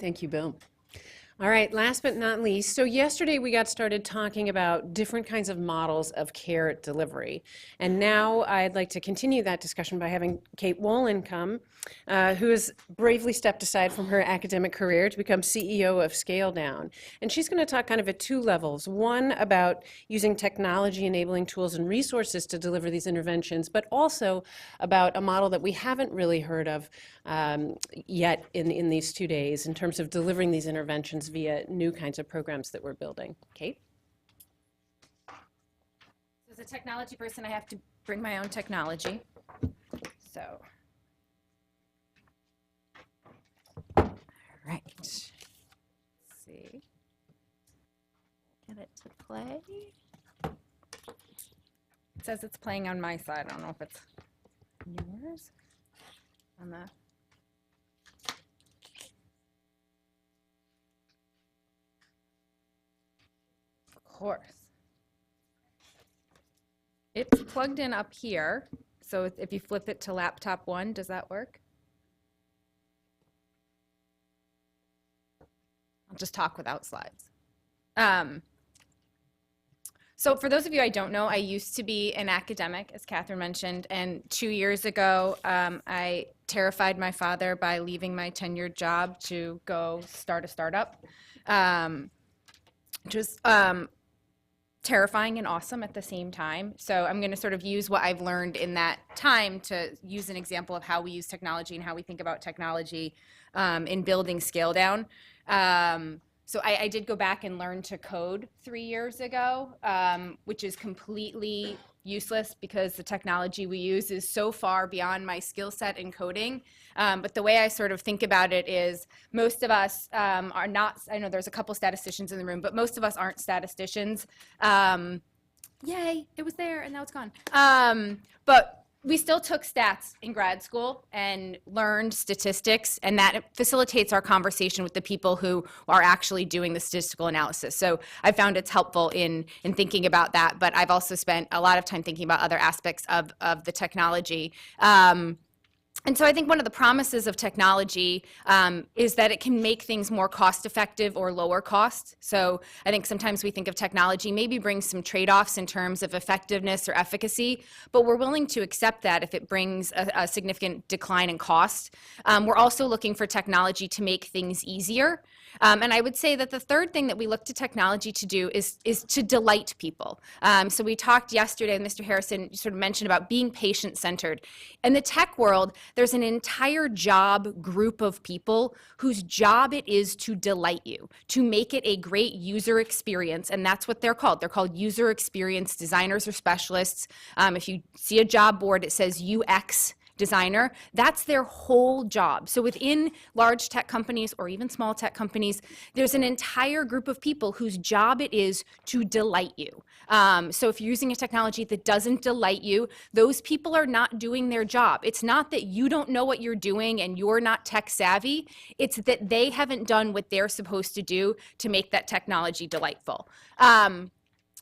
Thank you, Bill. All right, last but not least, so yesterday we got started talking about different kinds of models of care delivery. And now I'd like to continue that discussion by having Kate Wolin come, who has bravely stepped aside from her academic career to become CEO of Scale Down. And she's going to talk kind of at two levels. One, about using technology enabling tools and resources to deliver these interventions, but also about a model that we haven't really heard of yet in these 2 days in terms of delivering these interventions via new kinds of programs that we're building. Kate? As a technology person, I have to bring my own technology. So, all right. Let's see. Get it to play. It says it's playing on my side. I don't know if it's yours. On the course. It's plugged in up here, so if you flip it to laptop 1, does that work? I'll just talk without slides. So for those of you I don't know, I used to be an academic, as Catherine mentioned, and 2 years ago, I terrified my father by leaving my tenured job to go start a startup, which was terrifying and awesome at the same time. So I'm going to sort of use what I've learned in that time to use an example of how we use technology and how we think about technology in building Scale Down. So I did go back and learn to code 3 years ago, which is completely useless because the technology we use is so far beyond my skill set in coding. But the way I sort of think about it is most of us are not, I know there's a couple statisticians in the room, but most of us aren't statisticians. Yay, it was there and now it's gone. But we still took stats in grad school and learned statistics, and that facilitates our conversation with the people who are actually doing the statistical analysis. So I found it's helpful in thinking about that, but I've also spent a lot of time thinking about other aspects of the technology. And so I think one of the promises of technology is that it can make things more cost-effective or lower cost. So I think sometimes we think of technology maybe brings some trade-offs in terms of effectiveness or efficacy, but we're willing to accept that if it brings a significant decline in cost. We're also looking for technology to make things easier. And I would say that the third thing that we look to technology to do is to delight people. So we talked yesterday, and Mr. Harrison sort of mentioned about being patient-centered. In the tech world, there's an entire job group of people whose job it is to delight you, to make it a great user experience, and that's what they're called. They're called user experience designers or specialists. If you see a job board, it says UX designer. That's their whole job. So within large tech companies or even small tech companies, there's an entire group of people whose job it is to delight you. So if you're using a technology that doesn't delight you, those people are not doing their job. It's not that you don't know what you're doing and you're not tech savvy. It's that they haven't done what they're supposed to do to make that technology delightful.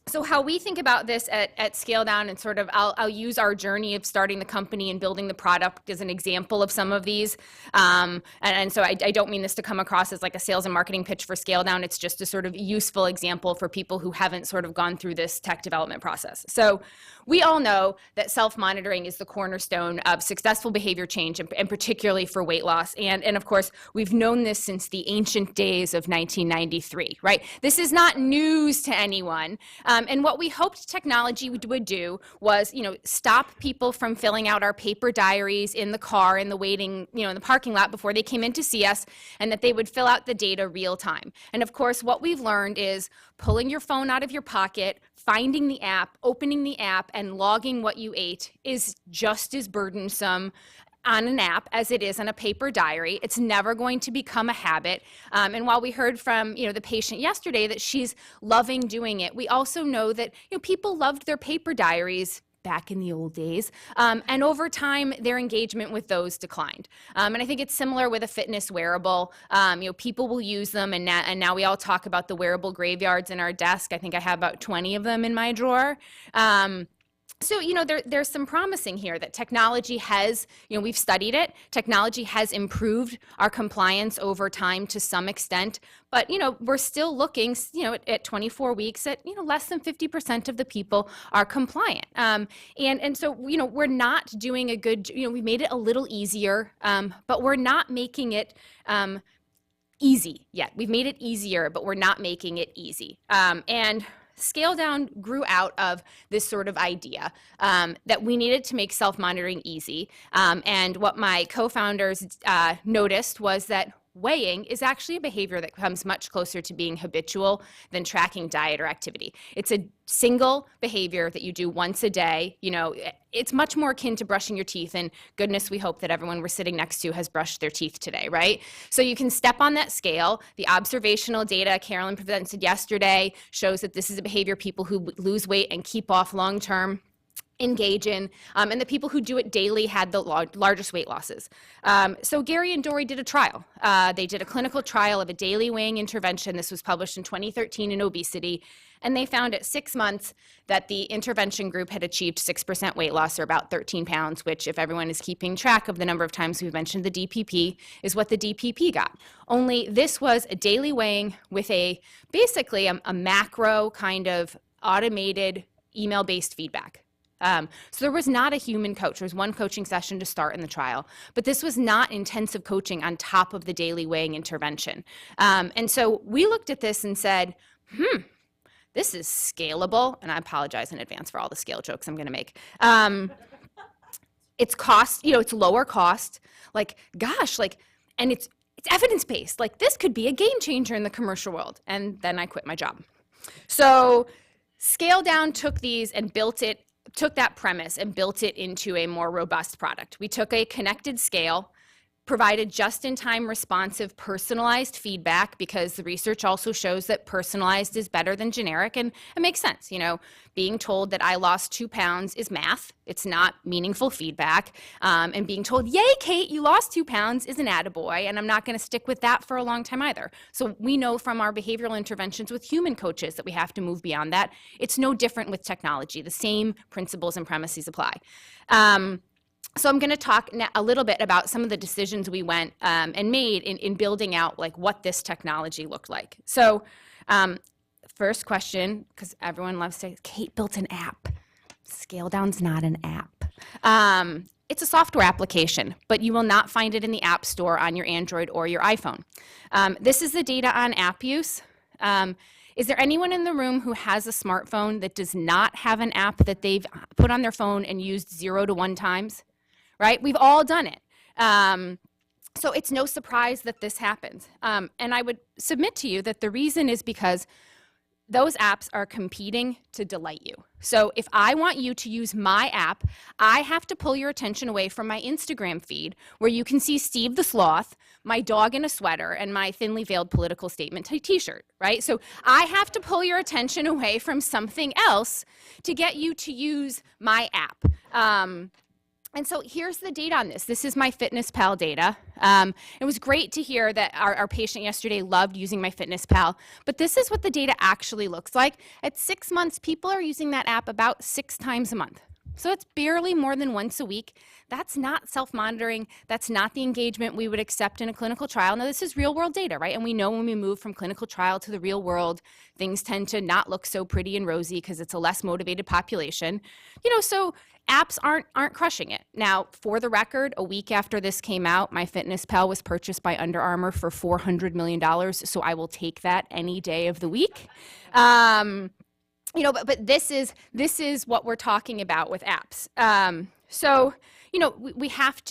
So how we think about this at Scale Down, and sort of I'll use our journey of starting the company and building the product as an example of some of these. And so I don't mean this to come across as like a sales and marketing pitch for Scale Down. It's just a sort of useful example for people who haven't sort of gone through this tech development process. So we all know that self-monitoring is the cornerstone of successful behavior change, and particularly for weight loss. And of course, we've known this since the ancient days of 1993, right? This is not news to anyone. And what we hoped technology would do was, stop people from filling out our paper diaries in the car, in the waiting, in the parking lot before they came in to see us, and that they would fill out the data real time. And of course, what we've learned is pulling your phone out of your pocket, finding the app, opening the app, and logging what you ate is just as burdensome on an app as it is on a paper diary. It's never going to become a habit. And while we heard from the patient yesterday that she's loving doing it, we also know that people loved their paper diaries back in the old days, and over time their engagement with those declined. And I think it's similar with a fitness wearable. People will use them, and now we all talk about the wearable graveyards in our desk. I think I have about 20 of them in my drawer. So, there's some promising here that technology has, we've studied it. Technology has improved our compliance over time to some extent, but, we're still looking, at 24 weeks at, less than 50% of the people are compliant. And so, we're not doing a good, we made it a little easier, but we're not making it, easy yet. We've made it easier, but we're not making it easy. And Scale Down grew out of this sort of idea that we needed to make self-monitoring easy. And what my co-founders noticed was that weighing is actually a behavior that comes much closer to being habitual than tracking diet or activity. It's a single behavior that you do once a day. It's much more akin to brushing your teeth, and goodness, we hope that everyone we're sitting next to has brushed their teeth today, right? So you can step on that scale. The observational data Carolyn presented yesterday shows that this is a behavior people who lose weight and keep off long-term engage in, and the people who do it daily had the largest weight losses. So Gary and Dory did a trial. They did a clinical trial of a daily weighing intervention. This was published in 2013 in Obesity, and they found at 6 months that the intervention group had achieved 6% weight loss, or about 13 pounds, which, if everyone is keeping track of the number of times we've mentioned the DPP, is what the DPP got. Only this was a daily weighing with basically a macro kind of automated email-based feedback. So there was not a human coach. There was one coaching session to start in the trial, but this was not intensive coaching on top of the daily weighing intervention. And so we looked at this and said, this is scalable. And I apologize in advance for all the scale jokes I'm going to make. It's cost, it's lower cost, and it's evidence-based. This could be a game changer in the commercial world. And then I quit my job. So Scale Down took that premise and built it into a more robust product. We took a connected scale, provided just-in-time responsive personalized feedback, because the research also shows that personalized is better than generic, and it makes sense. Being told that I lost 2 pounds is math. It's not meaningful feedback. And being told, yay, Kate, you lost 2 pounds is an attaboy, and I'm not going to stick with that for a long time either. So we know from our behavioral interventions with human coaches that we have to move beyond that. It's no different with technology. The same principles and premises apply. So I'm going to talk a little bit about some of the decisions we went and made in building out what this technology looked like. So first question, because everyone loves to say, Kate built an app. Scale Down's not an app. It's a software application, but you will not find it in the App Store on your Android or your iPhone. This is the data on app use. Is there anyone in the room who has a smartphone that does not have an app that they've put on their phone and used 0 to 1 times? Right? We've all done it. So it's no surprise that this happens. And I would submit to you that the reason is because those apps are competing to delight you. So if I want you to use my app, I have to pull your attention away from my Instagram feed, where you can see Steve the Sloth, my dog in a sweater, and my thinly veiled political statement t-shirt, right? So I have to pull your attention away from something else to get you to use my app. And so here's the data on this. This is MyFitnessPal data. It was great to hear that our patient yesterday loved using MyFitnessPal, but this is what the data actually looks like. At 6 months, people are using that app about 6 times a month. So it's barely more than once a week. That's not self-monitoring. That's not the engagement we would accept in a clinical trial. Now, this is real-world data, right? And we know when we move from clinical trial to the real world, things tend to not look so pretty and rosy because it's a less motivated population. So apps aren't crushing it. Now, for the record, a week after this came out, MyFitnessPal was purchased by Under Armour for $400 million, so I will take that any day of the week. But this is what we're talking about with apps. We have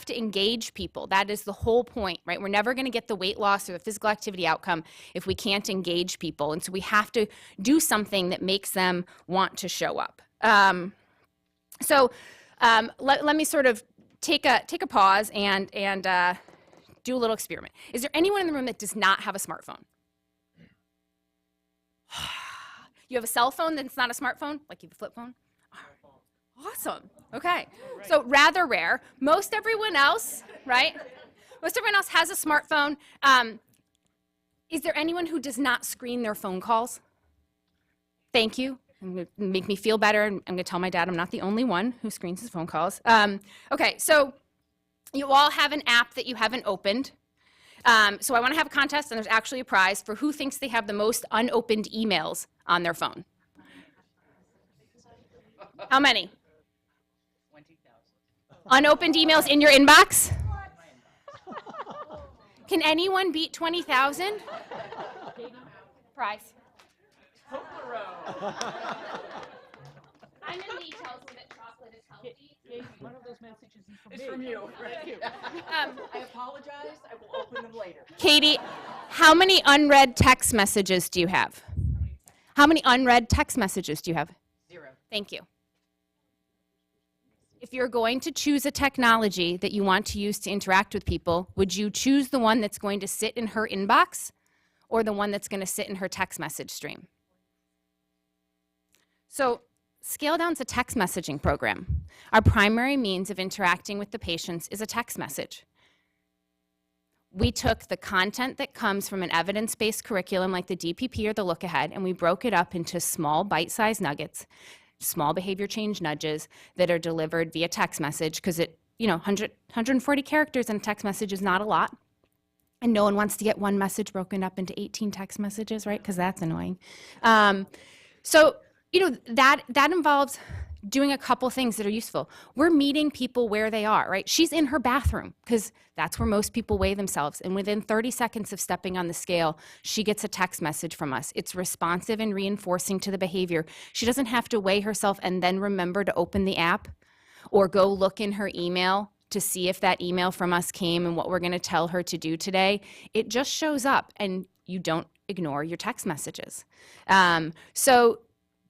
to engage people. That is the whole point, right? We're never going to get the weight loss or the physical activity outcome if we can't engage people. And so we have to do something that makes them want to show up. Let me sort of take a pause and do a little experiment. Is there anyone in the room that does not have a smartphone? You have a cell phone that's not a smartphone? Like you have a flip phone? Awesome. Okay. So rather rare. Most everyone else, right? Most everyone else has a smartphone. Is there anyone who does not screen their phone calls? Thank you. make me feel better. I'm going to tell my dad I'm not the only one who screens his phone calls. Okay, so you all have an app that you haven't opened. So I want to have a contest, and there's actually a prize for who thinks they have the most unopened emails on their phone. How many? 20,000. Unopened emails in your inbox? Can anyone beat 20,000? Prize. I'm in Lee tells me that chocolate is healthy. One of those messages is from It's me. from you. Right? I apologize. I will open them later. Katie, how many unread text messages do you have? How many unread text messages do you have? 0. Thank you. If you're going to choose a technology that you want to use to interact with people, would you choose the one that's going to sit in her inbox or the one that's going to sit in her text message stream? So Scale Down's a text messaging program. Our primary means of interacting with the patients is a text message. We took the content that comes from an evidence-based curriculum like the DPP or the Look Ahead, and we broke it up into small bite-sized nuggets, small behavior change nudges that are delivered via text message, because 140 characters in a text message is not a lot. And no one wants to get one message broken up into 18 text messages, right? Because that's annoying. So that involves doing a couple things that are useful. We're meeting people where they are, right? She's in her bathroom because that's where most people weigh themselves. And within 30 seconds of stepping on the scale, she gets a text message from us. It's responsive and reinforcing to the behavior. She doesn't have to weigh herself and then remember to open the app or go look in her email to see if that email from us came and what we're going to tell her to do today. It just shows up, and you don't ignore your text messages.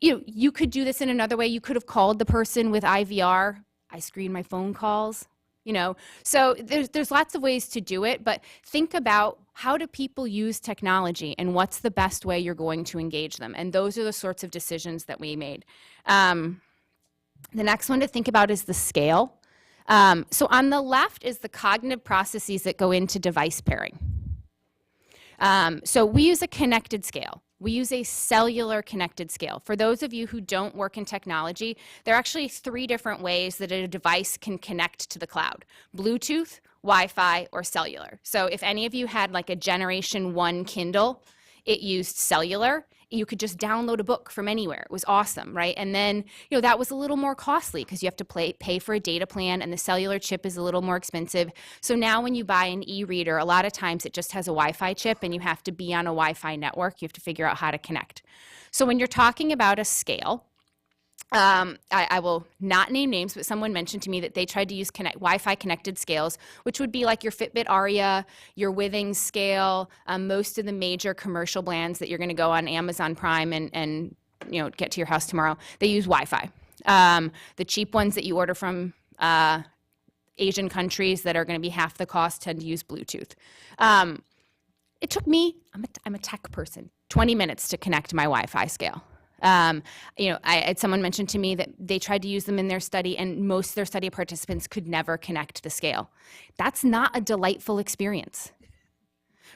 You could do this in another way. You could have called the person with IVR. I screen my phone calls, So there's lots of ways to do it, but think about how do people use technology and what's the best way you're going to engage them. And those are the sorts of decisions that we made. The next one to think about is the scale. So on the left is the cognitive processes that go into device pairing. So we use a connected scale. We use a cellular connected scale. For those of you who don't work in technology, there are actually 3 different ways that a device can connect to the cloud: Bluetooth, Wi-Fi, or cellular. So if any of you had like a Generation 1 Kindle, it used cellular. You could just download a book from anywhere. It was awesome, right? And then, that was a little more costly because you have to pay for a data plan, and the cellular chip is a little more expensive. So now when you buy an e-reader, a lot of times it just has a Wi-Fi chip, and you have to be on a Wi-Fi network. You have to figure out how to connect. So when you're talking about a scale, I will not name names, but someone mentioned to me that they tried to use Wi-Fi connected scales, which would be like your Fitbit Aria, your Withings scale, most of the major commercial brands that you're going to go on Amazon Prime and get to your house tomorrow. They use Wi-Fi. The cheap ones that you order from Asian countries that are going to be half the cost tend to use Bluetooth. It took me, I'm a tech person, 20 minutes to connect my Wi-Fi scale. Someone mentioned to me that they tried to use them in their study, and most of their study participants could never connect the scale. That's not a delightful experience,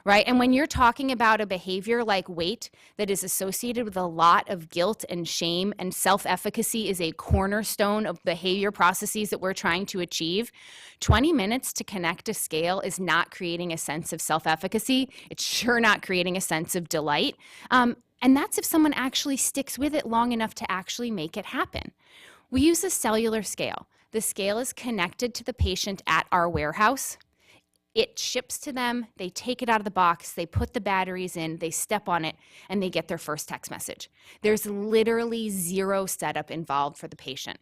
right? And when you're talking about a behavior like weight that is associated with a lot of guilt and shame, and self-efficacy is a cornerstone of behavior processes that we're trying to achieve, 20 minutes to connect a scale is not creating a sense of self-efficacy. It's sure not creating a sense of delight. And that's if someone actually sticks with it long enough to actually make it happen. We use a cellular scale. The scale is connected to the patient at our warehouse. It ships to them, they take it out of the box, they put the batteries in, they step on it, and they get their first text message. There's literally 0 setup involved for the patient.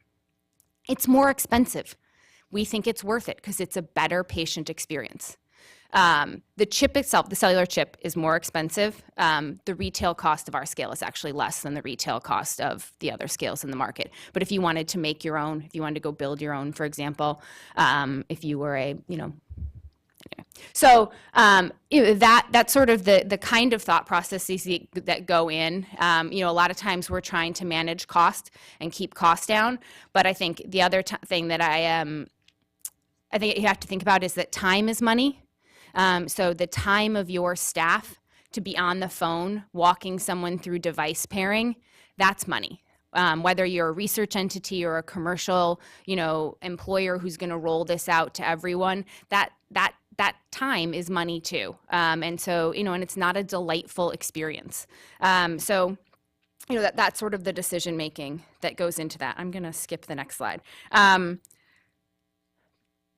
It's more expensive. We think it's worth it because it's a better patient experience. The chip itself, the cellular chip, is more expensive. The retail cost of our scale is actually less than the retail cost of the other scales in the market. But if you wanted to make your own, if you wanted to go build your own, for example, if you were so that's sort of the kind of thought processes that go in. A lot of times we're trying to manage cost and keep costs down. But I think the other thing that I think you have to think about is that time is money. So the time of your staff to be on the phone walking someone through device pairing, that's money. whether you're a research entity or a commercial, employer who's going to roll this out to everyone, that time is money too. And so, and it's not a delightful experience. That's sort of the decision making that goes into that. I'm going to skip the next slide.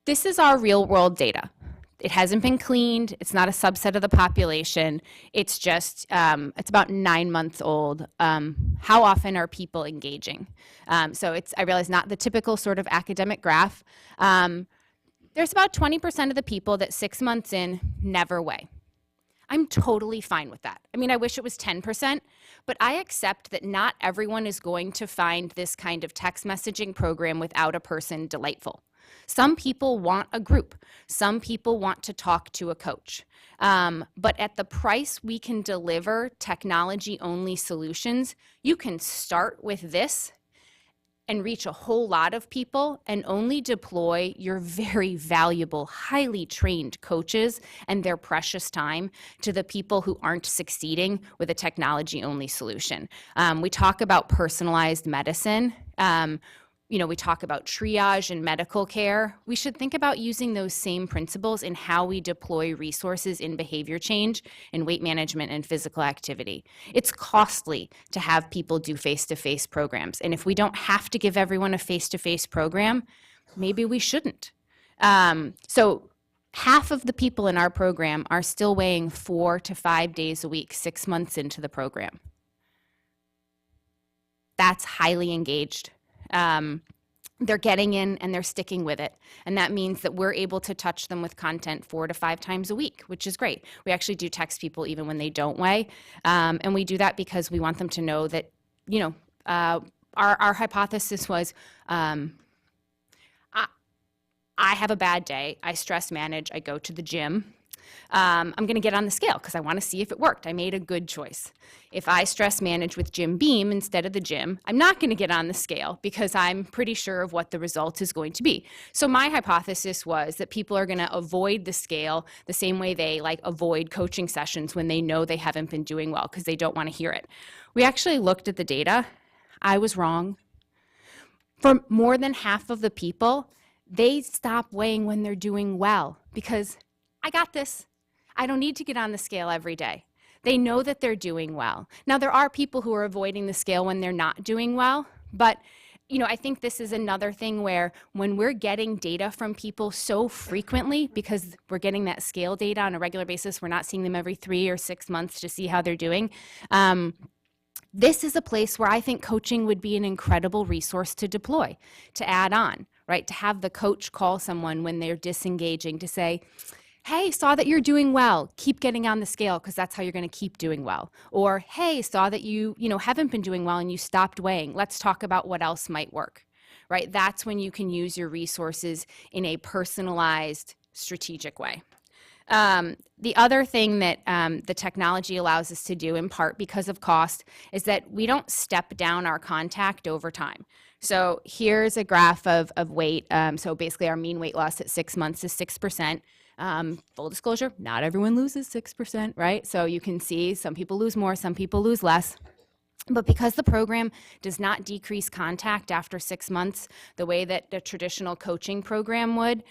This is our real world data. It hasn't been cleaned. It's not a subset of the population. It's just, it's about 9 months old. How often are people engaging? So it's, I realize, not the typical sort of academic graph. There's about 20% of the people that 6 months in never weigh. I'm totally fine with that. I mean, I wish it was 10%, but I accept that not everyone is going to find this kind of text messaging program without a person delightful. Some people want a group. Some people want to talk to a coach. But at the price we can deliver technology-only solutions, you can start with this and reach a whole lot of people and only deploy your very valuable, highly trained coaches and their precious time to the people who aren't succeeding with a technology-only solution. We talk about personalized medicine. We talk about triage and medical care. We should think about using those same principles in how we deploy resources in behavior change, in weight management, and physical activity. It's costly to have people do face-to-face programs. And if we don't have to give everyone a face-to-face program, maybe we shouldn't. So half of the people in our program are still weighing 4 to 5 days a week, 6 months into the program. That's highly engaged. They're getting in and they're sticking with it. And that means that we're able to touch them with content 4 to 5 times a week, which is great. We actually do text people even when they don't weigh. And we do that because we want them to know that, our hypothesis was, I have a bad day. I stress manage. I go to the gym. I'm going to get on the scale because I want to see if it worked. I made a good choice. If I stress manage with Jim Beam instead of the gym, I'm not going to get on the scale because I'm pretty sure of what the result is going to be. So my hypothesis was that people are going to avoid the scale the same way they avoid coaching sessions when they know they haven't been doing well because they don't want to hear it. We actually looked at the data. I was wrong. For more than half of the people, they stop weighing when they're doing well because I got this. I don't need to get on the scale every day. They know that they're doing well. Now, there are people who are avoiding the scale when they're not doing well, but I think this is another thing where when we're getting data from people so frequently, because we're getting that scale data on a regular basis, we're not seeing them every 3 or 6 months to see how they're doing. This is a place where I think coaching would be an incredible resource to deploy, to add on, right? To have the coach call someone when they're disengaging to say, hey, saw that you're doing well. Keep getting on the scale because that's how you're going to keep doing well. Or, hey, saw that you haven't been doing well and you stopped weighing. Let's talk about what else might work, right? That's when you can use your resources in a personalized, strategic way. The other thing that the technology allows us to do, in part because of cost, is that we don't step down our contact over time. So here's a graph of weight. So basically our mean weight loss at 6 months is 6%. Full disclosure, not everyone loses 6%, right? So you can see some people lose more, some people lose less. But because the program does not decrease contact after 6 months the way that the traditional coaching program would,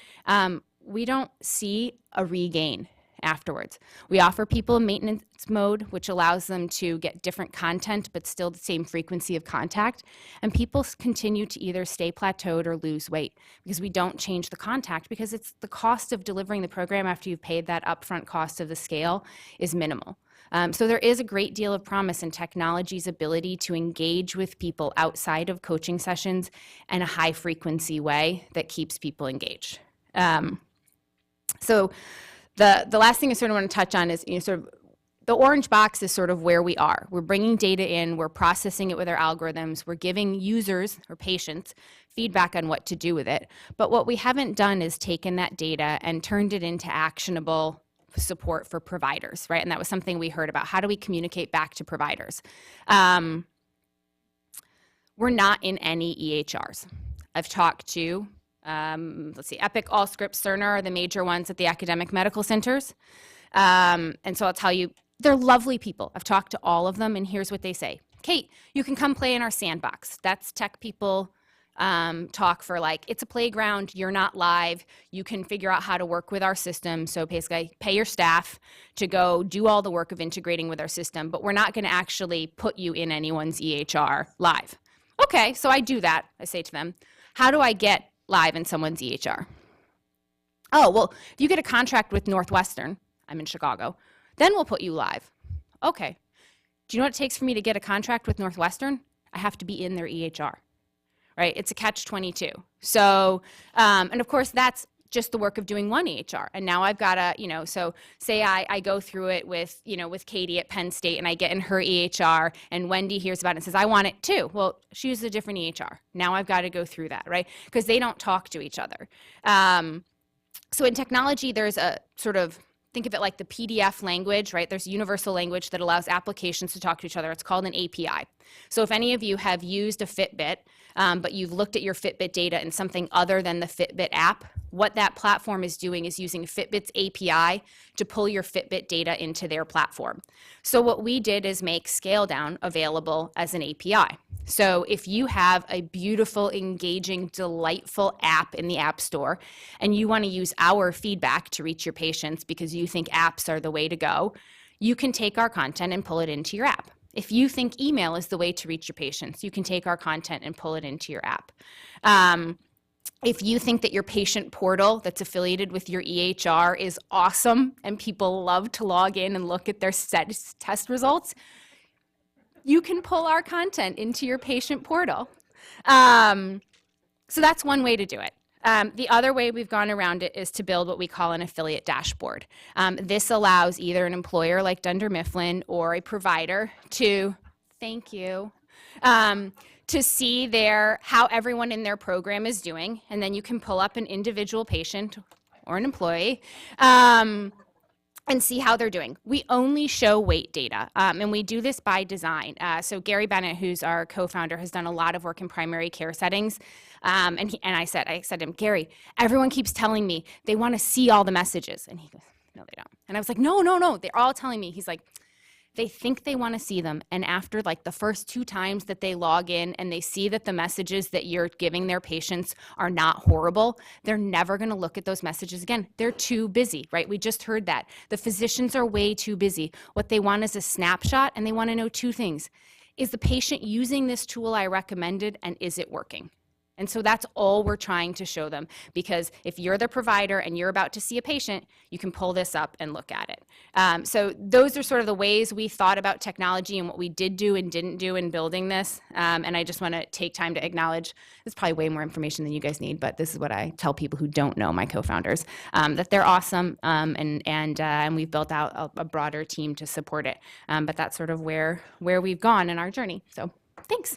we don't see a regain afterwards. We offer people a maintenance mode, which allows them to get different content, but still the same frequency of contact. And people continue to either stay plateaued or lose weight because we don't change the contact because it's the cost of delivering the program after you've paid that upfront cost of the scale is minimal. So there is a great deal of promise in technology's ability to engage with people outside of coaching sessions in a high frequency way that keeps people engaged. So the last thing I sort of want to touch on is, the orange box is sort of where we are. We're bringing data in, we're processing it with our algorithms, we're giving users or patients feedback on what to do with it. But what we haven't done is taken that data and turned it into actionable support for providers, right? And that was something we heard about. How do we communicate back to providers? We're not in any EHRs. I've talked to Epic, Allscripts, Cerner are the major ones at the academic medical centers. And so I'll tell you, they're lovely people. I've talked to all of them, and here's what they say. Kate, you can come play in our sandbox. That's tech people talk for like, it's a playground, you're not live, you can figure out how to work with our system. So basically pay your staff to go do all the work of integrating with our system, but we're not gonna actually put you in anyone's EHR live. Okay, so I do that. I say to them, how do I get live in someone's EHR? Oh, well, if you get a contract with Northwestern, I'm in Chicago, then we'll put you live. Okay. Do you know what it takes for me to get a contract with Northwestern? I have to be in their EHR, right? It's a catch-22. So, and of course, that's just the work of doing one EHR. And now I've got to, so say I go through it with, with Katie at Penn State and I get in her EHR and Wendy hears about it and says, I want it too. Well, she uses a different EHR. Now I've got to go through that, right? Because they don't talk to each other. So in technology, there's a sort of, think of it like the PDF language, right? There's universal language that allows applications to talk to each other. It's called an API. So if any of you have used a Fitbit, but you've looked at your Fitbit data in something other than the Fitbit app, what that platform is doing is using Fitbit's API to pull your Fitbit data into their platform. So what we did is make Scale Down available as an API. So if you have a beautiful, engaging, delightful app in the App Store and you want to use our feedback to reach your patients because you think apps are the way to go, you can take our content and pull it into your app. If you think email is the way to reach your patients, you can take our content and pull it into your app. If you think that your patient portal that's affiliated with your EHR is awesome and people love to log in and look at their test results, you can pull our content into your patient portal. So that's one way to do it. The other way we've gone around it is to build what we call an affiliate dashboard. This allows either an employer like Dunder Mifflin or a provider to, thank you, to see how everyone in their program is doing, and then you can pull up an individual patient or an employee and see how they're doing. We only show weight data, and we do this by design. So Gary Bennett, who's our co-founder, has done a lot of work in primary care settings, and I said to him, Gary, everyone keeps telling me they want to see all the messages, and he goes, no, they don't. And I was like, no, they're all telling me. He's like, they think they want to see them, and after like the first 2 times that they log in and they see that the messages that you're giving their patients are not horrible, they're never going to look at those messages again. They're too busy, right? We just heard that. The physicians are way too busy. What they want is a snapshot, and they want to know 2 things. Is the patient using this tool I recommended, and is it working? And so that's all we're trying to show them, because if you're the provider and you're about to see a patient, you can pull this up and look at it. So those are sort of the ways we thought about technology and what we did do and didn't do in building this. And I just want to take time to acknowledge, this is probably way more information than you guys need, but this is what I tell people who don't know my co-founders, that they're awesome, and we've built out a broader team to support it. But that's sort of where we've gone in our journey. So thanks.